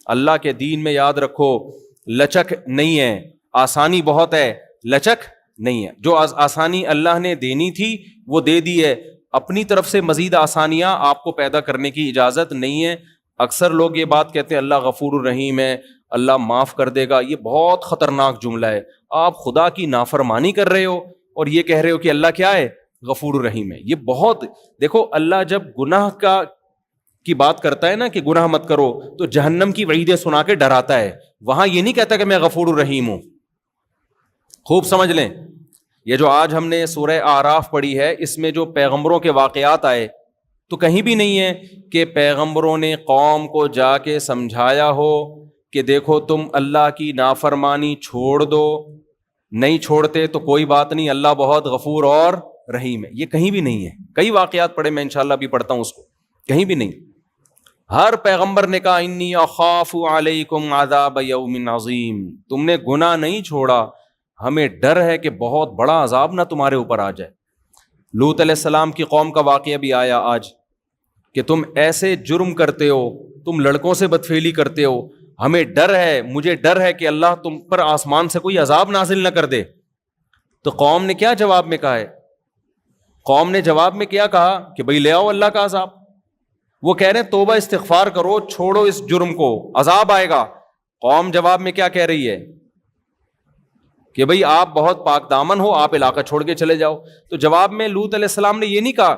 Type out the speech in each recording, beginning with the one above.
اللہ کے دین میں یاد رکھو لچک نہیں ہے، آسانی بہت ہے، لچک نہیں ہے. جو آسانی اللہ نے دینی تھی وہ دے دی ہے، اپنی طرف سے مزید آسانیاں آپ کو پیدا کرنے کی اجازت نہیں ہے. اکثر لوگ یہ بات کہتے ہیں اللہ غفور الرحیم ہے، اللہ معاف کر دے گا. یہ بہت خطرناک جملہ ہے. آپ خدا کی نافرمانی کر رہے ہو اور یہ کہہ رہے ہو کہ اللہ کیا ہے؟ غفور الرحیم ہے. یہ بہت، دیکھو اللہ جب گناہ کی بات کرتا ہے نا کہ گناہ مت کرو، تو جہنم کی وعیدیں سنا کے ڈراتا ہے. وہاں یہ نہیں کہتا کہ میں غفور الرحیم ہوں. خوب سمجھ لیں، یہ جو آج ہم نے سورہ اعراف پڑھی ہے، اس میں جو پیغمبروں کے واقعات آئے تو کہیں بھی نہیں ہے کہ پیغمبروں نے قوم کو جا کے سمجھایا ہو کہ دیکھو تم اللہ کی نافرمانی چھوڑ دو. نہیں چھوڑتے تو کوئی بات نہیں، اللہ بہت غفور اور رحیم ہے. یہ کہیں بھی نہیں ہے. کئی واقعات پڑھے، میں انشاءاللہ بھی پڑھتا ہوں اس کو، کہیں بھی نہیں. ہر پیغمبر نے کہا انی اخاف علیکم عذاب یوم عظیم. تم نے گناہ نہیں چھوڑا، ہمیں ڈر ہے کہ بہت بڑا عذاب نہ تمہارے اوپر آ جائے. لوط علیہ السلام کی قوم کا واقعہ بھی آیا آج کہ تم ایسے جرم کرتے ہو، تم لڑکوں سے بدفعلی کرتے ہو، ہمیں ڈر ہے، مجھے ڈر ہے کہ اللہ تم پر آسمان سے کوئی عذاب نازل نہ کر دے. تو قوم نے کیا جواب میں کہا ہے؟ قوم نے جواب میں کیا کہا کہ بھئی لے آؤ اللہ کا عذاب. وہ کہہ رہے ہیں توبہ استغفار کرو، چھوڑو اس جرم کو، عذاب آئے گا. قوم جواب میں کیا کہہ رہی ہے کہ بھئی آپ بہت پاک دامن ہو، آپ علاقہ چھوڑ کے چلے جاؤ. تو جواب میں لوط علیہ السلام نے یہ نہیں کہا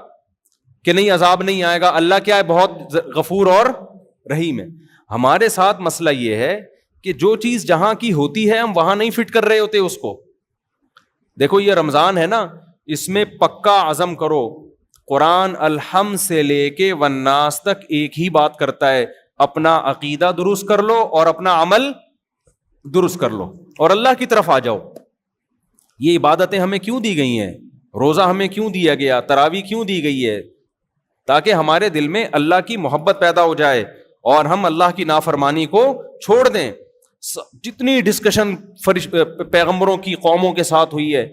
کہ نہیں عذاب نہیں آئے گا، اللہ کیا ہے؟ بہت غفور اور رحیم ہے. ہمارے ساتھ مسئلہ یہ ہے کہ جو چیز جہاں کی ہوتی ہے ہم وہاں نہیں فٹ کر رہے ہوتے اس کو. دیکھو یہ رمضان ہے نا، اس میں پکا عزم کرو. قرآن الحمد سے لے کے والناس تک ایک ہی بات کرتا ہے، اپنا عقیدہ درست کر لو اور اپنا عمل درست کر لو اور اللہ کی طرف آ جاؤ. یہ عبادتیں ہمیں کیوں دی گئی ہیں؟ روزہ ہمیں کیوں دیا گیا؟ تراویح کیوں دی گئی ہے؟ تاکہ ہمارے دل میں اللہ کی محبت پیدا ہو جائے اور ہم اللہ کی نافرمانی کو چھوڑ دیں. جتنی ڈسکشن پیغمبروں کی قوموں کے ساتھ ہوئی ہے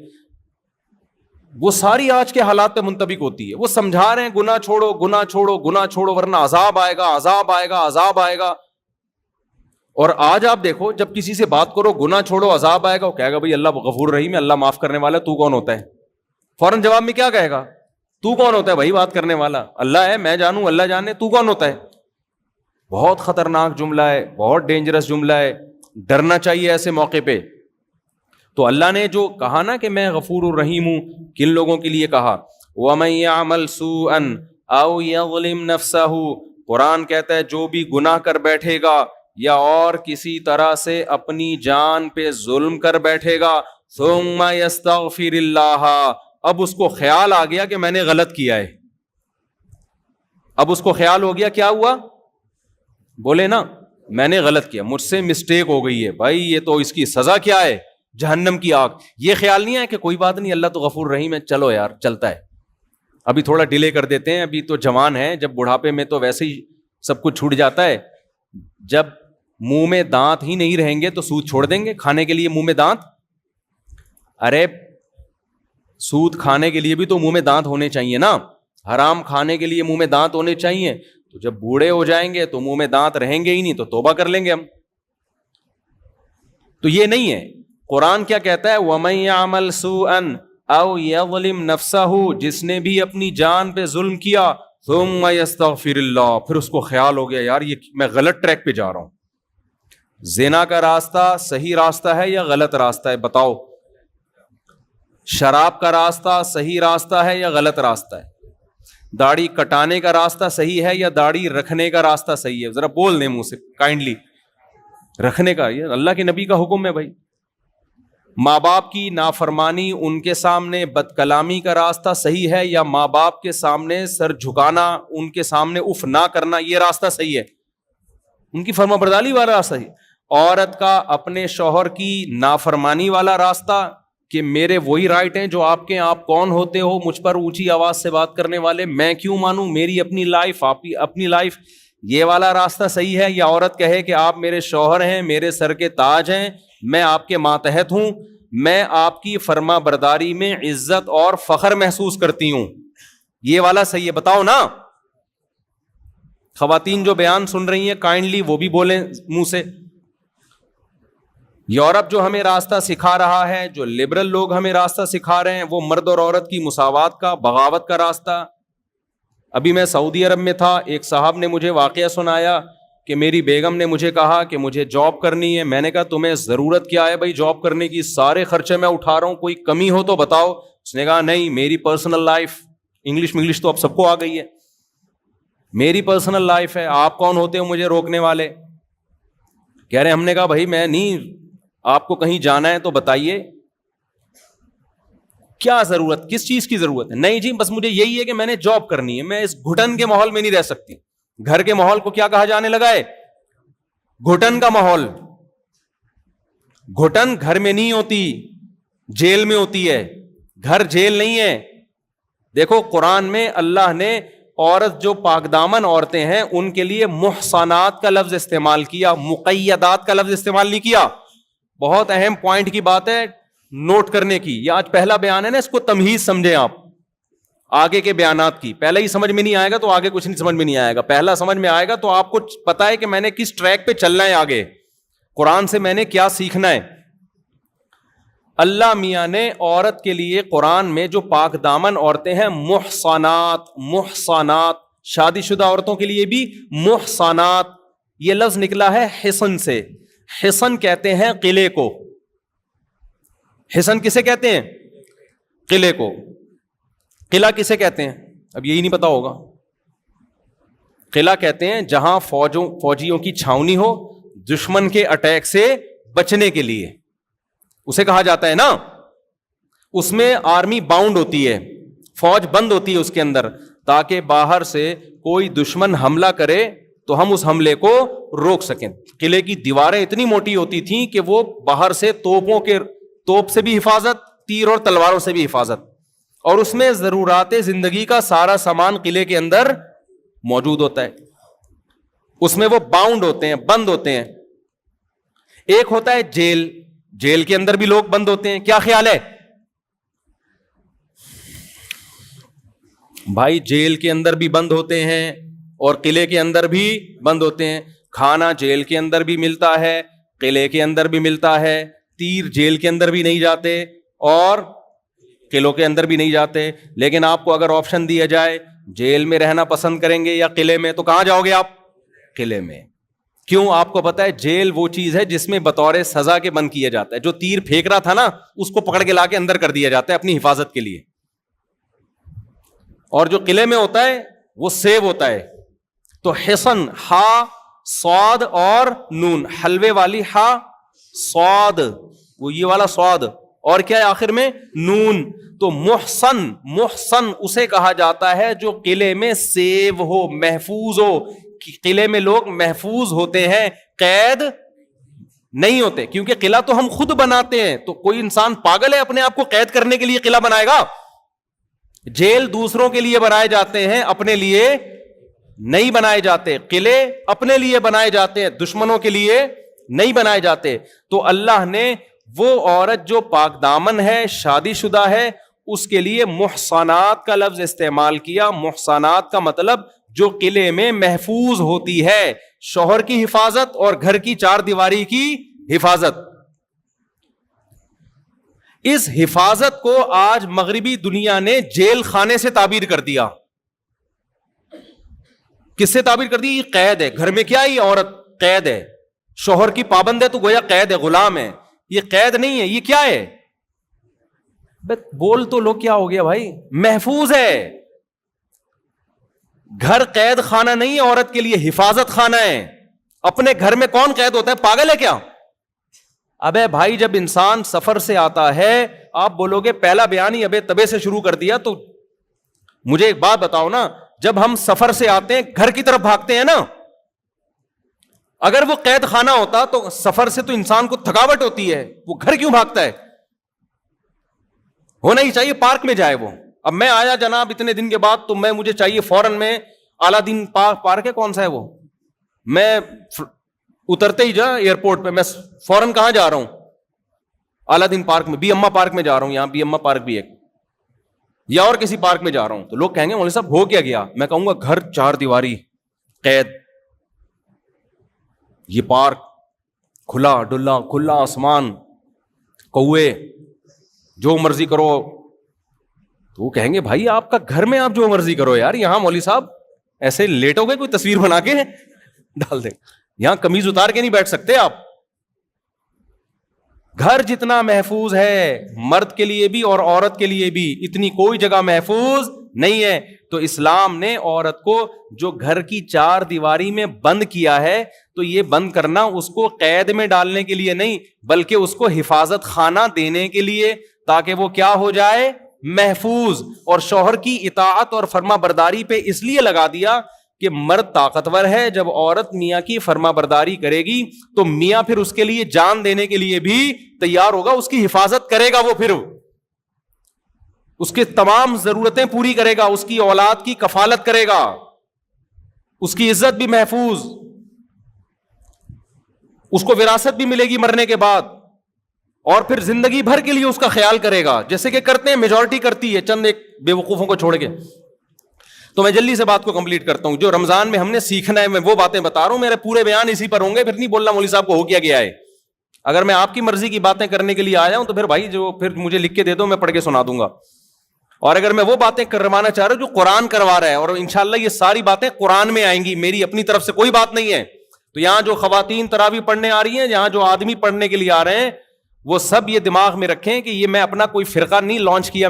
وہ ساری آج کے حالات پہ منطبق ہوتی ہے. وہ سمجھا رہے ہیں گناہ چھوڑو، گناہ چھوڑو، گناہ چھوڑو ورنہ عذاب آئے گا، عذاب آئے گا، عذاب آئے گا. اور آج آپ دیکھو جب کسی سے بات کرو گناہ چھوڑو عذاب آئے گا، وہ کہے گا بھائی اللہ غفور رحیم ہے، اللہ معاف کرنے والا ہے، تو کون ہوتا ہے؟ فوراً جواب میں کیا کہے گا؟ تو کون ہوتا ہے بھائی بات کرنے والا؟ اللہ ہے، میں جانوں، اللہ جانے، تو کون ہوتا ہے؟ بہت خطرناک جملہ ہے، بہت ڈینجرس جملہ ہے. ڈرنا چاہیے ایسے موقع پہ. تو اللہ نے جو کہا نا کہ میں غفور الرحیم ہوں، کن لوگوں کے لیے کہا؟ وَمَن يَعْمَلْ سُوءًا أَوْ يَظْلِمْ نَفْسَهُ. قرآن کہتا ہے جو بھی گناہ کر بیٹھے گا یا اور کسی طرح سے اپنی جان پہ ظلم کر بیٹھے گا، ثُمَّ يَسْتَغْفِرِ اللَّهَ. اب اس کو خیال آ گیا کہ میں نے غلط کیا ہے. اب اس کو خیال ہو گیا، کیا ہوا؟ بولے نا میں نے غلط کیا، مجھ سے مسٹیک ہو گئی ہے بھائی، یہ تو اس کی سزا کیا ہے؟ جہنم کی آگ. یہ خیال نہیں ہے کہ کوئی بات نہیں اللہ تو غفور رحیم ہے، چلو یار چلتا ہے، ابھی تھوڑا ڈیلے کر دیتے ہیں، ابھی تو جوان ہے، جب بڑھاپے میں تو ویسے ہی سب کچھ چھوٹ جاتا ہے. جب منہ میں دانت ہی نہیں رہیں گے تو سود چھوڑ دیں گے کھانے کے لیے منہ میں دانت؟ ارے سود کھانے کے لیے بھی تو منہ میں دانت ہونے چاہیے نا، حرام کھانے کے لیے منہ میں دانت ہونے چاہیے. تو جب بوڑھے ہو جائیں گے تو منہ میں دانت رہیں گے ہی نہیں، تو توبہ کر لیں گے ہم. تو یہ نہیں ہے. قرآن کیا کہتا ہے؟ وَمَن يَعْمَلْ سُوءًا أَوْ يَظْلِمْ نَفْسَهُ. جس نے بھی اپنی جان پہ ظلم کیا، ثُمَّ يَسْتَغْفِرِ اللَّهُ. پھر اس کو خیال ہو گیا یار یہ میں غلط ٹریک پہ جا رہا ہوں. زنا کا راستہ صحیح راستہ ہے یا غلط راستہ ہے؟ بتاؤ. شراب کا راستہ صحیح راستہ ہے یا غلط راستہ ہے؟ داڑھی کٹانے کا راستہ صحیح ہے یا داڑھی رکھنے کا راستہ صحیح ہے؟ ذرا بول دیں منہ سے کائنڈلی. رکھنے کا، یہ اللہ کے نبی کا حکم ہے بھائی. ماں باپ کی نافرمانی، ان کے سامنے بد کلامی کا راستہ صحیح ہے یا ماں باپ کے سامنے سر جھکانا، ان کے سامنے اف نہ کرنا، یہ راستہ صحیح ہے؟ ان کی فرما برداری والا راستہ صحیح. عورت کا اپنے شوہر کی نافرمانی والا راستہ کہ میرے وہی رائٹ ہیں جو آپ کے، آپ کون ہوتے ہو مجھ پر اونچی آواز سے بات کرنے والے، میں کیوں مانوں، میری اپنی لائف، آپ کی اپنی لائف، یہ والا راستہ صحیح ہے؟ یا عورت کہے کہ آپ میرے شوہر ہیں، میرے سر کے تاج ہیں، میں آپ کے ماتحت ہوں، میں آپ کی فرما برداری میں عزت اور فخر محسوس کرتی ہوں، یہ والا صحیح ہے؟ بتاؤ نا. خواتین جو بیان سن رہی ہیں کائنڈلی وہ بھی بولیں منہ سے. یورپ جو ہمیں راستہ سکھا رہا ہے, جو لبرل لوگ ہمیں راستہ سکھا رہے ہیں, وہ مرد اور عورت کی مساوات کا, بغاوت کا راستہ. ابھی میں سعودی عرب میں تھا, ایک صاحب نے مجھے واقعہ سنایا کہ میری بیگم نے مجھے کہا کہ مجھے جاب کرنی ہے. میں نے کہا تمہیں ضرورت کیا ہے بھائی جاب کرنے کی, سارے خرچے میں اٹھا رہا ہوں, کوئی کمی ہو تو بتاؤ. اس نے کہا نہیں, میری پرسنل لائف, انگلش تو اب سب کو آ گئی ہے, میری پرسنل لائف ہے, آپ کون ہوتے ہو مجھے روکنے والے. کہہ رہے ہم نے کہا بھائی میں نہیں, آپ کو کہیں جانا ہے تو بتائیے کیا ضرورت, کس چیز کی ضرورت ہے. نہیں جی بس مجھے یہی ہے کہ میں نے جاب کرنی ہے, میں اس گھٹن کے ماحول میں نہیں رہ سکتی. گھر کے ماحول کو کیا کہا جانے لگا ہے, گھٹن کا ماحول. گھٹن گھر میں نہیں ہوتی, جیل میں ہوتی ہے. گھر جیل نہیں ہے. دیکھو قرآن میں اللہ نے عورت جو پاک دامن عورتیں ہیں ان کے لیے محصنات کا لفظ استعمال کیا, مقیدات کا لفظ استعمال نہیں کیا. بہت اہم پوائنٹ کی بات ہے نوٹ کرنے کی. یہ آج پہلا بیان ہے نا, اس کو تمہیز سمجھیں آپ آگے کے بیانات کی. پہلے ہی سمجھ میں نہیں آئے گا تو آگے کچھ نہیں سمجھ میں نہیں آئے گا. پہلا سمجھ میں آئے گا تو آپ کو پتا ہے کہ میں نے کس ٹریک پہ چلنا ہے, آگے قرآن سے میں نے کیا سیکھنا ہے. اللہ میاں نے عورت کے لیے قرآن میں جو پاک دامن عورتیں ہیں محصنات, محصنات, شادی شدہ عورتوں کے لیے بھی محصنات, یہ لفظ نکلا ہے حصن سے. حصن کہتے ہیں قلعے کو. حصن کسے کہتے ہیں, قلعے کو. قلعہ کسے کہتے ہیں, اب یہی نہیں پتا ہوگا. قلعہ کہتے ہیں جہاں فوجیوں کی چھاونی ہو دشمن کے اٹیک سے بچنے کے لیے, اسے کہا جاتا ہے نا. اس میں آرمی باؤنڈ ہوتی ہے, فوج بند ہوتی ہے اس کے اندر, تاکہ باہر سے کوئی دشمن حملہ کرے تو ہم اس حملے کو روک سکیں. قلعے کی دیواریں اتنی موٹی ہوتی تھیں کہ وہ باہر سے توپ سے بھی حفاظت, تیر اور تلواروں سے بھی حفاظت, اور اس میں ضرورات زندگی کا سارا سامان قلعے کے اندر موجود ہوتا ہے. اس میں وہ باؤنڈ ہوتے ہیں, بند ہوتے ہیں. ایک ہوتا ہے جیل, جیل کے اندر بھی لوگ بند ہوتے ہیں. کیا خیال ہے بھائی, جیل کے اندر بھی بند ہوتے ہیں اور قلعے کے اندر بھی بند ہوتے ہیں. کھانا جیل کے اندر بھی ملتا ہے, قلعے کے اندر بھی ملتا ہے. تیر جیل کے اندر بھی نہیں جاتے اور قلعوں کے اندر بھی نہیں جاتے. لیکن آپ کو اگر آپشن دیا جائے جیل میں رہنا پسند کریں گے یا قلعے میں, تو کہاں جاؤ گے آپ؟ قلعے میں. کیوں؟ آپ کو پتا ہے جیل وہ چیز ہے جس میں بطور سزا کے بند کیا جاتا ہے. جو تیر پھینک رہا تھا نا اس کو پکڑ کے لا کے اندر کر دیا جاتا ہے اپنی حفاظت کے لیے. اور جو قلعے میں ہوتا ہے وہ سیو ہوتا ہے. تو حصن, ہا صاد اور نون, حلوے والی ہا صاد, وہ یہ والا صاد, اور کیا ہے آخر میں نون. تو محسن, محسن اسے کہا جاتا ہے جو قلعے میں سیو ہو, محفوظ ہو. قلعے میں لوگ محفوظ ہوتے ہیں, قید نہیں ہوتے, کیونکہ قلعہ تو ہم خود بناتے ہیں. تو کوئی انسان پاگل ہے اپنے آپ کو قید کرنے کے لیے قلعہ بنائے گا؟ جیل دوسروں کے لیے بنائے جاتے ہیں, اپنے لیے نہیں بنائے جاتے. قلعے اپنے لیے بنائے جاتے ہیں, دشمنوں کے لیے نہیں بنائے جاتے. تو اللہ نے وہ عورت جو پاک دامن ہے, شادی شدہ ہے, اس کے لیے محصنات کا لفظ استعمال کیا. محصنات کا مطلب جو قلعے میں محفوظ ہوتی ہے, شوہر کی حفاظت اور گھر کی چار دیواری کی حفاظت. اس حفاظت کو آج مغربی دنیا نے جیل خانے سے تعبیر کر دیا. کس سے تعبیر کر دی؟ یہ قید ہے. گھر میں کیا یہ عورت قید ہے, شوہر کی پابند ہے تو گویا قید ہے, غلام ہے. یہ قید نہیں ہے, یہ کیا ہے؟ بول تو لوگ کیا ہو گیا بھائی, محفوظ ہے. گھر قید خانہ نہیں ہے, عورت کے لیے حفاظت خانہ ہے. اپنے گھر میں کون قید ہوتا ہے؟ پاگل ہے کیا؟ ابے بھائی جب انسان سفر سے آتا ہے, آپ بولو گے پہلا بیان ہی ابے تبے سے شروع کر دیا, تو مجھے ایک بات بتاؤ نا, جب ہم سفر سے آتے ہیں گھر کی طرف بھاگتے ہیں نا, اگر وہ قید خانہ ہوتا تو سفر سے تو انسان کو تھکاوٹ ہوتی ہے, وہ گھر کیوں بھاگتا ہے؟ ہونا ہی چاہیے پارک میں جائے وہ. اب میں آیا جناب اتنے دن کے بعد, تو مجھے چاہیے فوراً میں اعلیٰ دین پارک ہے کون سا ہے وہ, میں اترتے ہی جا ایئرپورٹ پہ میں فوراً کہاں جا رہا ہوں؟ اعلیٰ دین پارک میں, بی اما پارک میں جا رہا ہوں. یہاں بی اما پارک بھی ایک, یا اور کسی پارک میں جا رہا ہوں. تو لوگ کہیں گے مولوی صاحب ہو کیا گیا؟ میں کہوں گا گھر چار دیواری, قید. یہ پارک کھلا ڈلا، کھلا آسمان، کوے، جو مرضی کرو. تو وہ کہیں گے بھائی آپ کا گھر میں آپ جو مرضی کرو یار، یہاں مولوی صاحب ایسے لیٹو گے کوئی تصویر بنا کے ڈال دیں، یہاں قمیض اتار کے نہیں بیٹھ سکتے آپ. گھر جتنا محفوظ ہے مرد کے لیے بھی اور عورت کے لیے بھی، اتنی کوئی جگہ محفوظ نہیں ہے. تو اسلام نے عورت کو جو گھر کی چار دیواری میں بند کیا ہے، تو یہ بند کرنا اس کو قید میں ڈالنے کے لیے نہیں، بلکہ اس کو حفاظت خانہ دینے کے لیے، تاکہ وہ کیا ہو جائے، محفوظ. اور شوہر کی اطاعت اور فرما برداری پہ اس لیے لگا دیا کہ مرد طاقتور ہے، جب عورت میاں کی فرما برداری کرے گی تو میاں پھر اس کے لیے جان دینے کے لیے بھی تیار ہوگا، اس کی حفاظت کرے گا، وہ پھر اس کے تمام ضرورتیں پوری کرے گا، اس کی اولاد کی کفالت کرے گا، اس کی عزت بھی محفوظ، اس کو وراثت بھی ملے گی مرنے کے بعد، اور پھر زندگی بھر کے لیے اس کا خیال کرے گا، جیسے کہ کرتے ہیں، میجورٹی کرتی ہے، چند ایک بے وقوفوں کو چھوڑ کے. تو میں جلدی سے بات کو کمپلیٹ کرتا ہوں. جو رمضان میں ہم نے سیکھنا ہے میں وہ باتیں بتا رہا ہوں، میرے پورے بیان اسی پر ہوں گے، پھر نہیں بولنا مولوی صاحب کو ہو کیا گیا ہے. اگر میں آپ کی مرضی کی باتیں کرنے کے لیے آیا ہوں تو پھر بھائی جو پھر مجھے لکھ کے دے دو، میں پڑھ کے سنا دوں گا. اور اگر میں وہ باتیں کروانا چاہ رہا ہوں جو قرآن کروا رہا ہے، اور انشاءاللہ یہ ساری باتیں قرآن میں آئیں گی، میری اپنی طرف سے کوئی بات نہیں ہے. تو یہاں جو خواتین تراویح پڑھنے آ رہی ہیں، یہاں جو آدمی پڑھنے کے لیے آ رہے ہیں، وہ سب یہ دماغ میں رکھیں کہ یہ میں اپنا کوئی فرقہ نہیں لانچ کیا،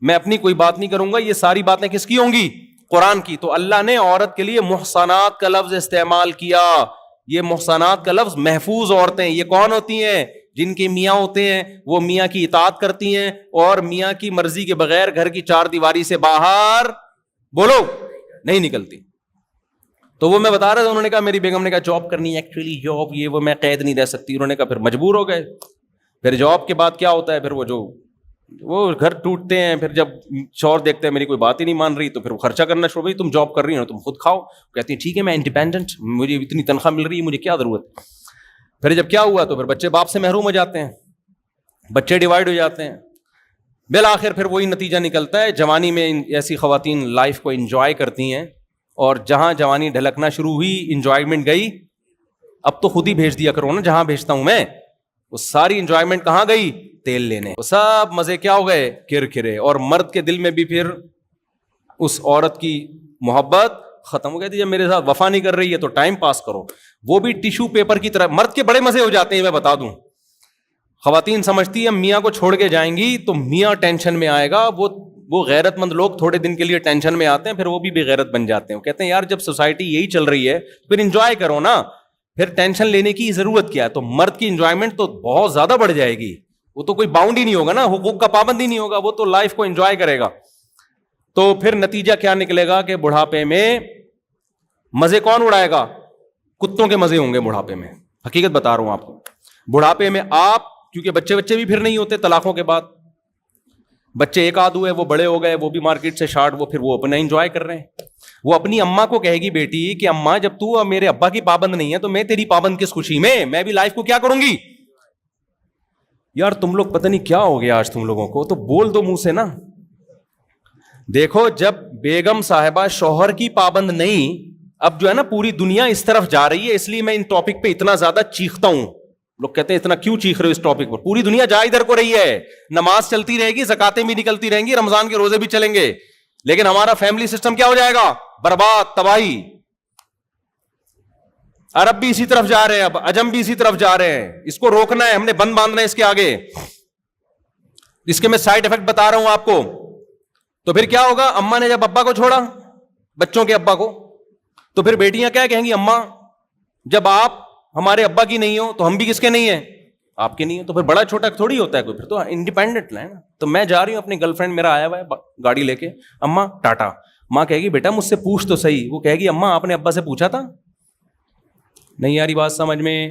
میں اپنی کوئی بات نہیں کروں گا، یہ ساری باتیں کس کی ہوں گی؟ قرآن کی. تو اللہ نے عورت کے لیے محصنات کا لفظ استعمال کیا. یہ محصنات کا لفظ محفوظ عورتیں، یہ کون ہوتی ہیں؟ جن کے میاں ہوتے ہیں وہ میاں کی اطاعت کرتی ہیں اور میاں کی مرضی کے بغیر گھر کی چار دیواری سے باہر بولو نہیں نکلتی. تو وہ میں بتا رہا تھا، انہوں نے کہا، میری بیگم نے کہا جاب کرنی ہے، ایکچولی جاب یہ وہ میں قید نہیں رہ سکتی. انہوں نے کہا پھر مجبور ہو گئے. پھر جاب کے بعد کیا ہوتا ہے، پھر وہ گھر ٹوٹتے ہیں. پھر جب شوہر دیکھتے ہیں میری کوئی بات ہی نہیں مان رہی، تو پھر وہ خرچہ کرنا شروع. بھائی تم جاب کر رہی ہو، تم خود کھاؤ. کہتی ہیں ٹھیک ہے میں انڈیپینڈنٹ، مجھے اتنی تنخواہ مل رہی ہے، مجھے کیا ضرورت. پھر جب کیا ہوا تو پھر بچے باپ سے محروم ہو جاتے ہیں، بچے ڈیوائڈ ہو جاتے ہیں. بالآخر پھر وہی نتیجہ نکلتا ہے. جوانی میں ایسی خواتین لائف کو انجوائے کرتی ہیں، اور جہاں جوانی ڈھلکنا شروع ہوئی، انجوائمنٹ گئی. اب تو خود ہی بھیج دیا کرو نا جہاں بھیجتا ہوں میں. وہ ساری انجوائمنٹ کہاں گئی؟ تیل لینے. وہ سب مزے کیا ہو گئے؟ کرکرے. اور مرد کے دل میں بھی پھر اس عورت کی محبت ختم ہو گئی. جب میرے ساتھ وفا نہیں کر رہی ہے تو ٹائم پاس کرو. وہ بھی ٹیشو پیپر کی طرح. مرد کے بڑے مزے ہو جاتے ہیں، میں بتا دوں. خواتین سمجھتی ہیں میاں کو چھوڑ کے جائیں گی تو میاں ٹینشن میں آئے گا. وہ غیرت مند لوگ تھوڑے دن کے لیے ٹینشن میں آتے ہیں، پھر وہ بھی بے غیرت بن جاتے ہیں. وہ کہتے ہیں یار جب سوسائٹی یہی چل رہی ہے پھر انجوائے کرو نا، پھر ٹینشن لینے کی ضرورت کیا ہے. تو مرد کی انجوائمنٹ تو بہت زیادہ بڑھ جائے گی. وہ تو کوئی باؤنڈ ہی نہیں ہوگا نا، حقوق کا پابند ہی نہیں ہوگا، وہ تو لائف کو انجوائے کرے گا. تو پھر نتیجہ کیا نکلے گا کہ بڑھاپے میں مزے کون اڑائے گا؟ کتوں کے مزے ہوں گے بڑھاپے میں. حقیقت بتا رہا ہوں آپ کو. بڑھاپے میں آپ، کیونکہ بچے بھی پھر نہیں ہوتے طلاقوں کے بعد. بچے ایک آدھ ہوئے، وہ بڑے ہو گئے، وہ بھی مارکیٹ سے شارٹ، وہ پھر وہ اپنا انجوائے کر رہے ہیں. وہ اپنی اماں کو کہے گی بیٹی کہ اماں جب تو میرے ابا کی پابند نہیں ہے تو میں تیری پابند کس خوشی میں بھی لائف کو کیا کروں گی. یار تم لوگ پتہ نہیں کیا ہو گیا آج تم لوگوں کو، تو بول دو منہ سے نا. دیکھو جب بیگم صاحبہ شوہر کی پابند نہیں، اب جو ہے نا پوری دنیا اس طرف جا رہی ہے، اس لیے میں ان ٹاپک پہ اتنا زیادہ چیختا ہوں. لوگ کہتے ہیں اتنا کیوں چیخ رہے ہو اس ٹاپک پر؟ پوری دنیا جا ادھر کو رہی ہے. نماز چلتی رہے گی، زکاتیں بھی نکلتی رہیں گی، رمضان کے روزے بھی چلیں گے، لیکن ہمارا فیملی سسٹم کیا ہو جائے گا؟ برباد، تباہی. عرب بھی اسی طرف جا رہے ہیں، اب عجم بھی اسی طرف جا رہے ہیں. اس کو روکنا ہے، ہم نے بند باندھنا ہے اس کے آگے. اس کے میں سائڈ افیکٹ بتا رہا ہوں آپ کو. تو پھر کیا ہوگا؟ اماں نے جب ابا کو چھوڑا، بچوں کے ابا کو، تو پھر بیٹیاں کیا کہیں گی؟ اماں جب آپ ہمارے ابا کی نہیں ہو تو ہم بھی کس کے نہیں ہیں؟ آپ کے نہیں ہیں. تو پھر بڑا چھوٹا تھوڑی ہوتا ہے کوئی، پھر تو انڈیپینڈنٹ ہے نا. تو میں جا رہی ہوں، اپنی گرل فرینڈ میرا آیا ہوا ہے گاڑی لے کے، اماں ٹاٹا. ماں کہے گی بیٹا مجھ سے پوچھ تو صحیح. وہ کہے گی اماں آپ نے ابا سے پوچھا تھا؟ نہیں یاری بات سمجھ میں،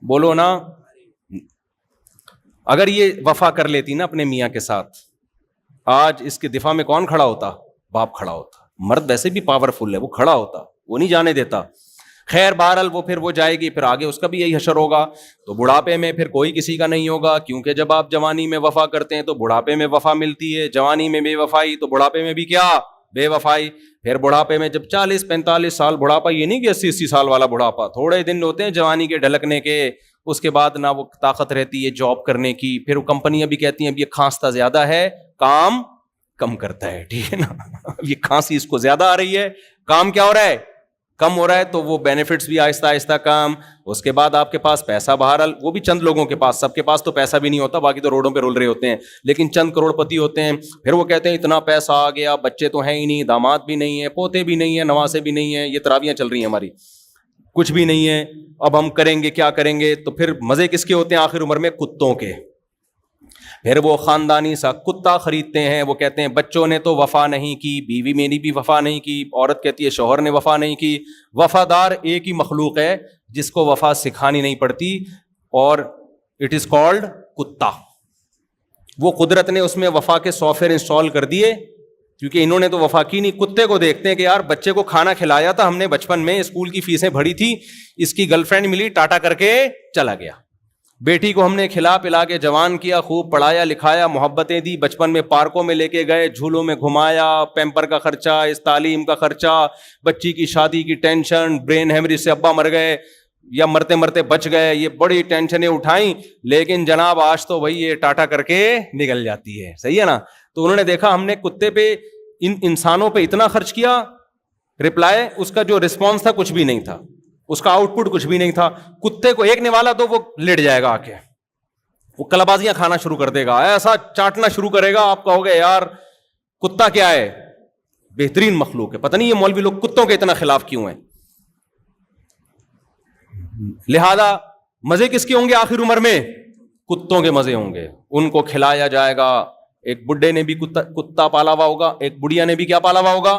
بولو نا. اگر یہ وفا کر لیتی نا اپنے میاں کے ساتھ، آج اس کے دفاع میں کون کھڑا ہوتا؟ باپ کھڑا ہوتا. مرد ویسے بھی پاورفل ہے، وہ کھڑا ہوتا، وہ نہیں جانے دیتا. خیر بہرحال وہ جائے گی، پھر آگے اس کا بھی یہی حشر ہوگا. تو بڑھاپے میں پھر کوئی کسی کا نہیں ہوگا، کیونکہ جب آپ جوانی میں وفا کرتے ہیں تو بڑھاپے میں وفا ملتی ہے. جوانی میں بے وفائی تو بڑھاپے میں بھی کیا بے وفائی. پھر بڑھاپے میں جب 40-45 سال بڑھاپا, یہ نہیں کہ 80 سال والا بڑھاپا, تھوڑے دن ہوتے ہیں جوانی کے ڈھلکنے کے, اس کے بعد نہ وہ طاقت رہتی ہے جاب کرنے کی. پھر وہ کمپنیاں بھی کہتی ہیں اب یہ کھانستا زیادہ ہے, کام کم کرتا ہے, ٹھیک ہے نا, یہ کھانسی اس کو زیادہ آ رہی ہے, کام کیا ہو رہا ہے, کم ہو رہا ہے, تو وہ بینیفٹس بھی آہستہ آہستہ کم. اس کے بعد آپ کے پاس پیسہ بہرحال, وہ بھی چند لوگوں کے پاس, سب کے پاس تو پیسہ بھی نہیں ہوتا, باقی تو روڈوں پہ رول رہے ہوتے ہیں, لیکن چند کروڑ پتی ہوتے ہیں. پھر وہ کہتے ہیں اتنا پیسہ آ گیا, بچے تو ہیں ہی نہیں, داماد بھی نہیں ہے, پوتے بھی نہیں ہیں, نواسے بھی نہیں ہیں, یہ تراویاں چل رہی ہیں ہماری, کچھ بھی نہیں ہے, اب ہم کریں گے کیا کریں گے. تو پھر مزے کس کے ہوتے ہیں آخر عمر میں, کتوں کے. پھر وہ خاندانی سا کتا خریدتے ہیں, وہ کہتے ہیں بچوں نے تو وفا نہیں کی, بیوی میں نے بھی وفا نہیں کی, عورت کہتی ہے شوہر نے وفا نہیں کی. وفادار ایک ہی مخلوق ہے جس کو وفا سکھانی نہیں پڑتی, اور اٹ از کالڈ کتا. وہ قدرت نے اس میں وفا کے سافٹ ویئر انسٹال کر دیے, کیونکہ انہوں نے تو وفا کی نہیں. کتے کو دیکھتے ہیں کہ یار بچے کو کھانا کھلایا تھا ہم نے بچپن میں, اسکول کی فیسیں بھری تھی, اس کی گرل فرینڈ ملی ٹاٹا کر کے چلا گیا. بیٹی کو ہم نے کھلا پلا کے جوان کیا, خوب پڑھایا لکھایا, محبتیں دی, بچپن میں پارکوں میں لے کے گئے, جھولوں میں گھمایا, پیمپر کا خرچہ, اس تعلیم کا خرچہ, بچی کی شادی کی ٹینشن, برین ہیمریج سے ابا مر گئے یا مرتے مرتے بچ گئے, یہ بڑی ٹینشنیں اٹھائیں. لیکن جناب آج تو بھائی یہ ٹاٹا کر کے نکل جاتی ہے, صحیح ہے نا. تو انہوں نے دیکھا ہم نے کتے پہ, ان انسانوں پہ اتنا خرچ کیا, رپلائی اس کا جو رسپانس تھا کچھ بھی نہیں تھا, اس کا آؤٹ پٹ کچھ بھی نہیں تھا. کتے کو ایک نوالا تو وہ لیٹ جائے گا آ کے, وہ کلبازیاں کھانا شروع کر دے گا, ایسا چاٹنا شروع کرے گا, آپ کہو گے یار کتا کیا ہے, بہترین مخلوق ہے. پتہ نہیں یہ مولوی لوگ کتوں کے اتنا خلاف کیوں ہیں. لہذا مزے کس کے ہوں گے آخر عمر میں, کتوں کے مزے ہوں گے. ان کو کھلایا جائے گا. ایک بڈھے نے بھی کتا پالا ہوا ہوگا, ایک بڑھیا نے بھی کیا پالا ہوا ہوگا,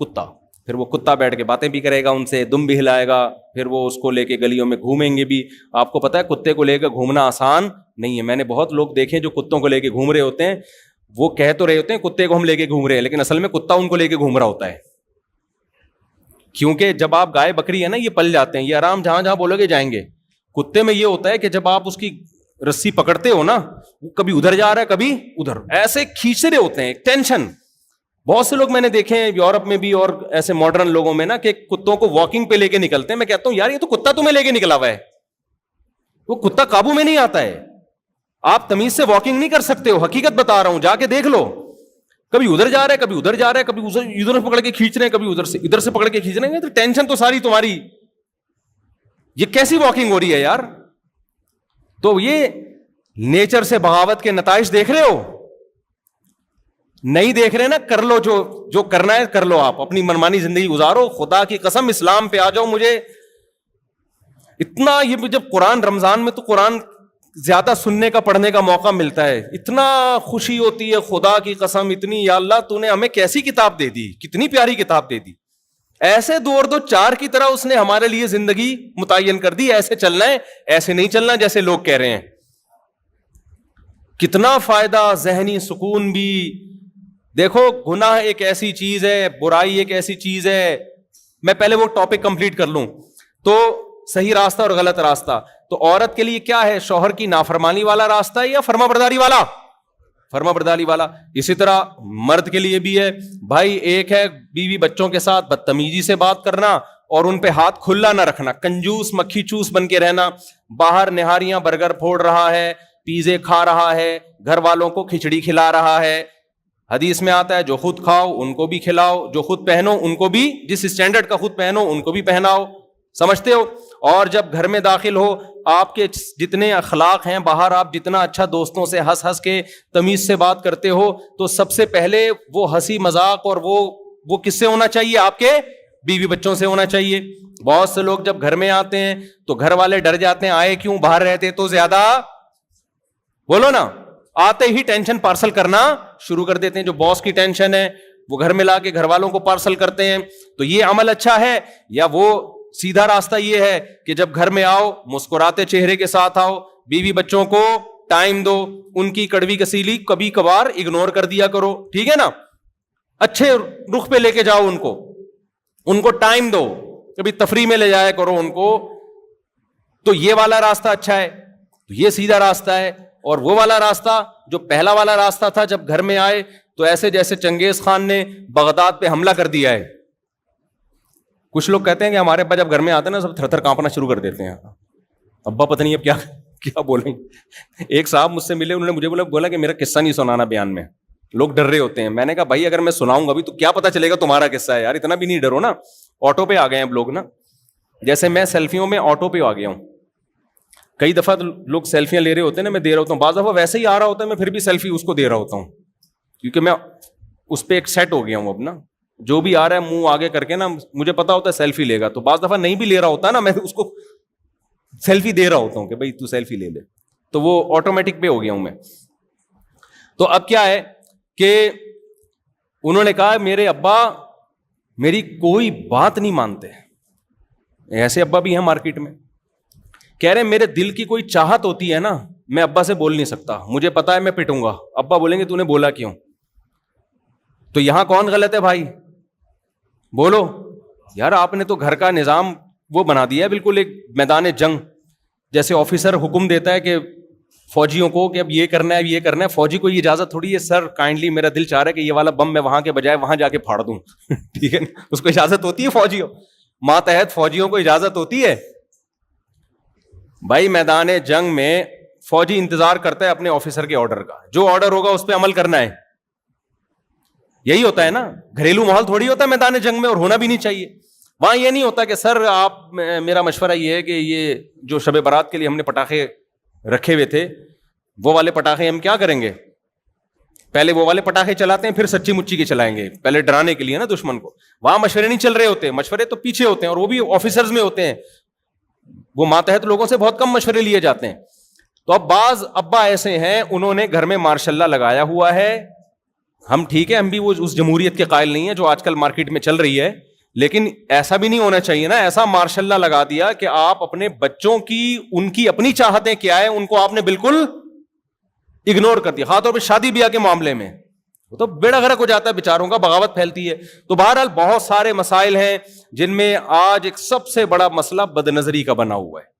کتا. پھر وہ کتا بیٹھ کے باتیں بھی کرے گا ان سے, دم بھی ہلائے گا, پھر وہ اس کو لے کے گلیوں میں گھومیں گے بھی. آپ کو پتا ہے کتے کو لے کے گھومنا آسان نہیں ہے. میں نے بہت لوگ دیکھے جو کتوں کو لے کے گھوم رہے ہوتے ہیں, وہ کہہ تو رہے ہوتے ہیں کتے کو ہم لے کے گھوم رہے ہیں, لیکن اصل میں کتا ان کو لے کے گھوم رہا ہوتا ہے. کیونکہ جب آپ گائے بکری ہے نا, یہ پل جاتے ہیں, یہ آرام جہاں جہاں بولو گے جائیں گے. کتے میں یہ ہوتا ہے کہ جب آپ اس کی رسی پکڑتے ہو نا, وہ کبھی ادھر جا رہا ہے کبھی ادھر, ایسے کھینچ رہے ہوتے ہیں, ٹینشن. بہت سے لوگ میں نے دیکھے ہیں یورپ میں بھی اور ایسے ماڈرن لوگوں میں نا, کہ کتوں کو واکنگ پہ لے کے نکلتے ہیں. میں کہتا ہوں یار یہ تو کتا تمہیں لے کے نکلا ہوا ہے, وہ کتا قابو میں نہیں آتا ہے. آپ تمیز سے واکنگ نہیں کر سکتے ہو, حقیقت بتا رہا ہوں, جا کے دیکھ لو. کبھی ادھر جا رہا ہے کبھی ادھر جا رہا ہے, کبھی ادھر پکڑ کے کھینچ رہے ہیں, کبھی ادھر سے پکڑ کے کھینچ رہے ہیں. تو ٹینشن تو ساری تمہاری, یہ کیسی واکنگ ہو رہی ہے یار. تو یہ نیچر سے بغاوت کے نتائج دیکھ رہے ہو, نہیں دیکھ رہے نا, کر لو جو کرنا ہے کر لو, آپ اپنی منمانی زندگی گزارو. خدا کی قسم اسلام پہ آ جاؤ. مجھے اتنا, یہ جب قرآن رمضان میں تو قرآن زیادہ سننے کا پڑھنے کا موقع ملتا ہے, اتنا خوشی ہوتی ہے خدا کی قسم اتنی, یا اللہ تو نے ہمیں کیسی کتاب دے دی, کتنی پیاری کتاب دے دی. ایسے 2 اور 2 4 کی طرح اس نے ہمارے لیے زندگی متعین کر دی. ایسے چلنا ہے, ایسے نہیں چلنا جیسے لوگ کہہ رہے ہیں. کتنا فائدہ, ذہنی سکون بھی. دیکھو گناہ ایک ایسی چیز ہے, برائی ایک ایسی چیز ہے. میں پہلے وہ ٹاپک کمپلیٹ کر لوں. تو صحیح راستہ اور غلط راستہ, تو عورت کے لیے کیا ہے, شوہر کی نافرمانی والا راستہ ہے یا فرما برداری والا, فرما برداری والا. اسی طرح مرد کے لیے بھی ہے بھائی. ایک ہے بیوی بچوں کے ساتھ بدتمیزی سے بات کرنا اور ان پہ ہاتھ کھلا نہ رکھنا, کنجوس مکھی چوس بن کے رہنا. باہر نہاریاں برگر پھوڑ رہا ہے, پیزے کھا رہا ہے, گھر والوں کو کھچڑی کھلا رہا ہے. حدیث میں آتا ہے جو خود کھاؤ ان کو بھی کھلاؤ, جو خود پہنو ان کو بھی, جس اسٹینڈرڈ کا خود پہنو ان کو بھی پہناؤ. سمجھتے ہو؟ اور جب گھر میں داخل ہو, آپ کے جتنے اخلاق ہیں باہر, آپ جتنا اچھا دوستوں سے ہنس ہنس کے تمیز سے بات کرتے ہو, تو سب سے پہلے وہ ہنسی مذاق اور وہ کس سے ہونا چاہیے, آپ کے بیوی بچوں سے ہونا چاہیے. بہت سے لوگ جب گھر میں آتے ہیں تو گھر والے ڈر جاتے ہیں, آئے کیوں, باہر رہتے تو زیادہ, بولو نا, آتے ہی ٹینشن پارسل کرنا شروع کر دیتے ہیں. جو باس کی ٹینشن ہے وہ گھر میں لا کے گھر والوں کو پارسل کرتے ہیں. تو یہ عمل اچھا ہے, یا وہ سیدھا راستہ یہ ہے کہ جب گھر میں آؤ مسکراتے چہرے کے ساتھ آؤ, بیوی بچوں کو ٹائم دو, ان کی کڑوی کسیلی کبھی کبھار اگنور کر دیا کرو, ٹھیک ہے نا, اچھے رخ پہ لے کے جاؤ ان کو ٹائم دو, کبھی تفریح میں لے جایا کرو ان کو. تو یہ والا راستہ اچھا ہے, تو یہ سیدھا راستہ ہے. اور وہ والا راستہ جو پہلا والا راستہ تھا جب گھر میں آئے تو ایسے جیسے چنگیز خان نے بغداد پہ حملہ کر دیا ہے. کچھ لوگ کہتے ہیں کہ ہمارے ابا جب گھر میں آتے ہیں نا سب تھر تھر کانپنا شروع کر دیتے ہیں. ابا پتہ نہیں اب کیا بولیں. ایک صاحب مجھ سے ملے, انہوں نے مجھے بولا کہ میرا قصہ نہیں سنانا بیان میں, لوگ ڈر رہے ہوتے ہیں. میں نے کہا بھائی اگر میں سناؤں گا بھی تو کیا پتا چلے گا تمہارا قصہ ہے یار, اتنا بھی نہیں ڈرو نا. آٹو پہ آ گئے ہیں اب لوگ نا, جیسے میں سیلفیوں میں آٹو پہ آ گیا ہوں. کئی دفعہ لوگ سیلفیاں لے رہے ہوتے ہیں نا, میں دے رہا ہوتا ہوں. بعض دفعہ ویسے ہی آ رہا ہوتا ہے, میں پھر بھی سیلفی اس کو دے رہا ہوتا ہوں, کیونکہ میں اس پہ ایک سیٹ ہو گیا ہوں اب نا. جو بھی آ رہا ہے منہ آگے کر کے نا, مجھے پتا ہوتا ہے سیلفی لے گا, تو بعض دفعہ نہیں بھی لے رہا ہوتا ہے نا, میں اس کو سیلفی دے رہا ہوتا ہوں کہ بھائی تو سیلفی لے لے. تو وہ آٹومیٹک پہ ہو گیا ہوں میں. تو اب کیا ہے کہ انہوں نے کہا میرے ابا میری کوئی بات نہیں مانتے. ایسے ابا بھی ہیں مارکیٹ میں. کہہ رہے میرے دل کی کوئی چاہت ہوتی ہے نا, میں ابا سے بول نہیں سکتا, مجھے پتا ہے میں پٹوں گا. ابا بولیں گے تو نے بولا کیوں؟ تو یہاں کون غلط ہے بھائی بولو یار. آپ نے تو گھر کا نظام وہ بنا دیا ہے بالکل ایک میدان جنگ جیسے. آفیسر حکم دیتا ہے کہ فوجیوں کو کہ اب یہ کرنا ہے اب یہ کرنا ہے. فوجی کو یہ اجازت تھوڑی ہے سر کائنڈلی میرا دل چاہ رہا ہے کہ یہ والا بم میں وہاں کے بجائے وہاں جا کے پھاڑ دوں. ٹھیک ہے, اس کو اجازت ہوتی ہے فوجیوں, ماتحت فوجیوں کو اجازت ہوتی ہے. بھائی میدان جنگ میں فوجی انتظار کرتا ہے اپنے آفیسر کے آرڈر کا, جو آرڈر ہوگا اس پہ عمل کرنا ہے. یہی ہوتا ہے نا, گھریلو ماحول تھوڑی ہوتا ہے میدان جنگ میں, اور ہونا بھی نہیں چاہیے. وہاں یہ نہیں ہوتا کہ سر آپ, میرا مشورہ یہ ہے کہ یہ جو شب برات کے لیے ہم نے پٹاخے رکھے ہوئے تھے وہ والے پٹاخے ہم کیا کریں گے, پہلے وہ والے پٹاخے چلاتے ہیں پھر سچی مچی کے چلائیں گے, پہلے ڈرانے کے لیے نا دشمن کو. وہاں مشورے نہیں چل رہے ہوتے, مشورے تو پیچھے ہوتے ہیں, اور وہ بھی آفیسرز میں ہوتے ہیں. وہ ماتحت لوگوں سے بہت کم مشورے لیے جاتے ہیں. تو اب بعض ابا ایسے ہیں انہوں نے گھر میں ماشاء اللہ لگایا ہوا ہے. ہم ٹھیک ہے, ہم بھی وہ اس جمہوریت کے قائل نہیں ہے جو آج کل مارکیٹ میں چل رہی ہے, لیکن ایسا بھی نہیں ہونا چاہیے نا. ایسا ماشاء اللہ لگا دیا کہ آپ اپنے بچوں کی ان کی اپنی چاہتیں کیا ہے ان کو آپ نے بالکل اگنور کر دیا. خاص طور پہ شادی بیاہ کے معاملے میں وہ تو بیڑا غرق ہو جاتا ہے بیچاروں کا, بغاوت پھیلتی ہے. تو بہرحال بہت سارے مسائل ہیں جن میں آج ایک سب سے بڑا مسئلہ بد نظری کا بنا ہوا ہے.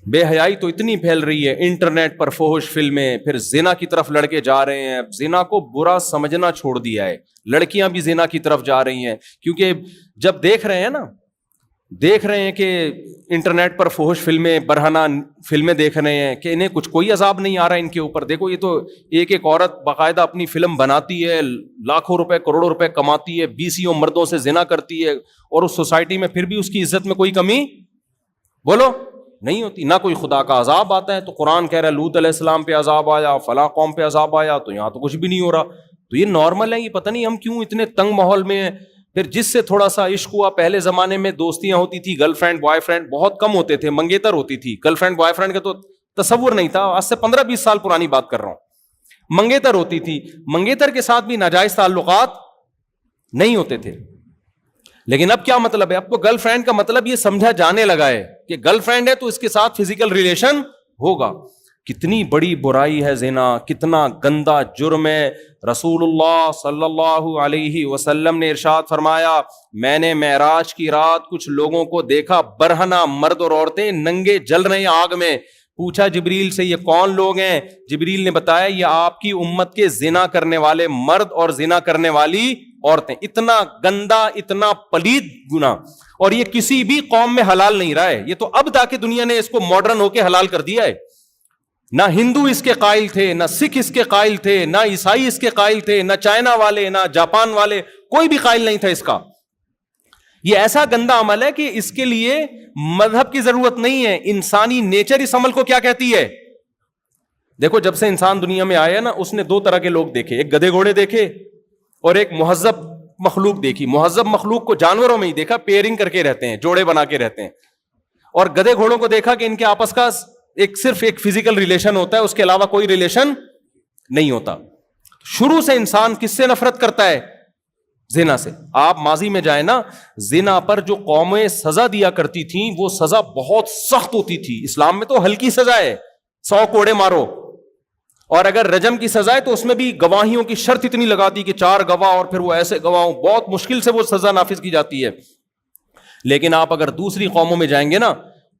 بے حیائی تو اتنی پھیل رہی ہے, انٹرنیٹ پر فحش فلمیں, پھر زنا کی طرف لڑکے جا رہے ہیں. زنا کو برا سمجھنا چھوڑ دیا ہے, لڑکیاں بھی زنا کی طرف جا رہی ہیں, کیونکہ جب دیکھ رہے ہیں کہ انٹرنیٹ پر فحش فلمیں, برہنہ فلمیں دیکھ رہے ہیں کہ انہیں کوئی عذاب نہیں آ رہا ان کے اوپر. دیکھو یہ تو ایک عورت باقاعدہ اپنی فلم بناتی ہے, لاکھوں روپے کروڑوں روپے کماتی ہے, 20 مردوں سے زنا کرتی ہے, اور اس سوسائٹی میں پھر بھی اس کی عزت میں کوئی کمی بولو نہیں ہوتی, نہ کوئی خدا کا عذاب آتا ہے. تو قرآن کہہ رہا ہے لوط علیہ السلام پہ عذاب آیا, فلاں قوم پہ عذاب آیا, تو یہاں تو کچھ بھی نہیں ہو رہا. تو یہ نارمل ہے, یہ پتہ نہیں ہم کیوں اتنے تنگ ماحول میں ہیں. پھر جس سے تھوڑا سا عشق ہوا, پہلے زمانے میں دوستیاں ہوتی تھی, گرل فرینڈ بوائے فرینڈ بہت کم ہوتے تھے, منگیتر ہوتی تھی. گرل فرینڈ بوائے فرینڈ کا تو تصور نہیں تھا, آج سے 15-20 سال پرانی بات کر رہا ہوں. منگیتر ہوتی تھی, منگیتر کے ساتھ بھی ناجائز تعلقات نہیں ہوتے تھے. لیکن اب کیا مطلب ہے, اب تو گرل فرینڈ کا مطلب یہ سمجھا جانے لگا ہے کہ گرل فرینڈ ہے تو اس کے ساتھ فزیکل ریلیشن ہوگا. کتنی بڑی برائی ہے زنا, کتنا گندا جرم ہے. رسول اللہ صلی اللہ علیہ وسلم نے ارشاد فرمایا, میں نے معراج کی رات کچھ لوگوں کو دیکھا, برہنہ مرد اور عورتیں ننگے جل رہے ہیں آگ میں. پوچھا جبریل سے یہ کون لوگ ہیں؟ جبریل نے بتایا یہ آپ کی امت کے زنا کرنے والے مرد اور زنا کرنے والی عورتیں. اتنا گندا, اتنا پلید گناہ, اور یہ کسی بھی قوم میں حلال نہیں رہا ہے. یہ تو اب تاکہ دنیا نے اس کو ماڈرن ہو کے حلال کر دیا ہے. نہ ہندو اس کے قائل تھے, نہ سکھ اس کے قائل تھے, نہ عیسائی اس کے قائل تھے, نہ چائنا والے, نہ جاپان والے, کوئی بھی قائل نہیں تھا اس کا. یہ ایسا گندا عمل ہے کہ اس کے لیے مذہب کی ضرورت نہیں ہے. انسانی نیچر اس عمل کو کیا کہتی ہے. دیکھو جب سے انسان دنیا میں آیا نا, اس نے 2 طرح کے لوگ دیکھے, ایک گدھے گھوڑے دیکھے اور ایک مہذب مخلوق دیکھی. مہذب مخلوق کو جانوروں میں ہی دیکھا, پیئرنگ کر کے رہتے ہیں, جوڑے بنا کے رہتے ہیں. اور گدھے گھوڑوں کو دیکھا کہ ان کے آپس کا صرف ایک فزیکل ریلیشن ہوتا ہے, اس کے علاوہ کوئی ریلیشن نہیں ہوتا. شروع سے انسان کس سے نفرت کرتا ہے؟ زنا سے. آپ ماضی میں جائیں نا, زنا پر جو قومیں سزا دیا کرتی تھیں وہ سزا بہت سخت ہوتی تھی. اسلام میں تو ہلکی سزا ہے, 100 کوڑے مارو. اور اگر رجم کی سزا ہے تو اس میں بھی گواہیوں کی شرط اتنی لگا دی کہ 4 گواہ اور پھر وہ ایسے گواہ, بہت مشکل سے وہ سزا نافذ کی جاتی ہے. لیکن آپ اگر دوسری قوموں میں جائیں گے نا,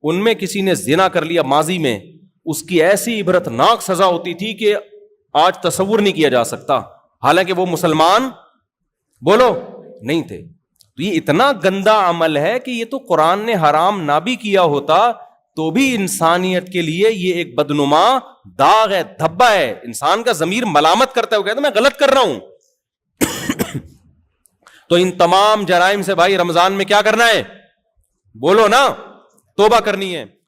ان میں کسی نے زنا کر لیا ماضی میں, اس کی ایسی عبرت ناک سزا ہوتی تھی کہ آج تصور نہیں کیا جا سکتا، حالانکہ وہ مسلمان بولو نہیں تھے۔ تو یہ اتنا گندا عمل ہے کہ یہ تو قرآن نے حرام نہ بھی کیا ہوتا تو بھی انسانیت کے لیے یہ ایک بدنما داغ ہے، دھبا ہے، انسان کا ضمیر ملامت کرتا ہے، وہ کہتا ہے میں غلط کر رہا ہوں۔ تو ان تمام جرائم سے بھائی رمضان میں کیا کرنا ہے؟ بولو نا، توبہ کرنی ہے۔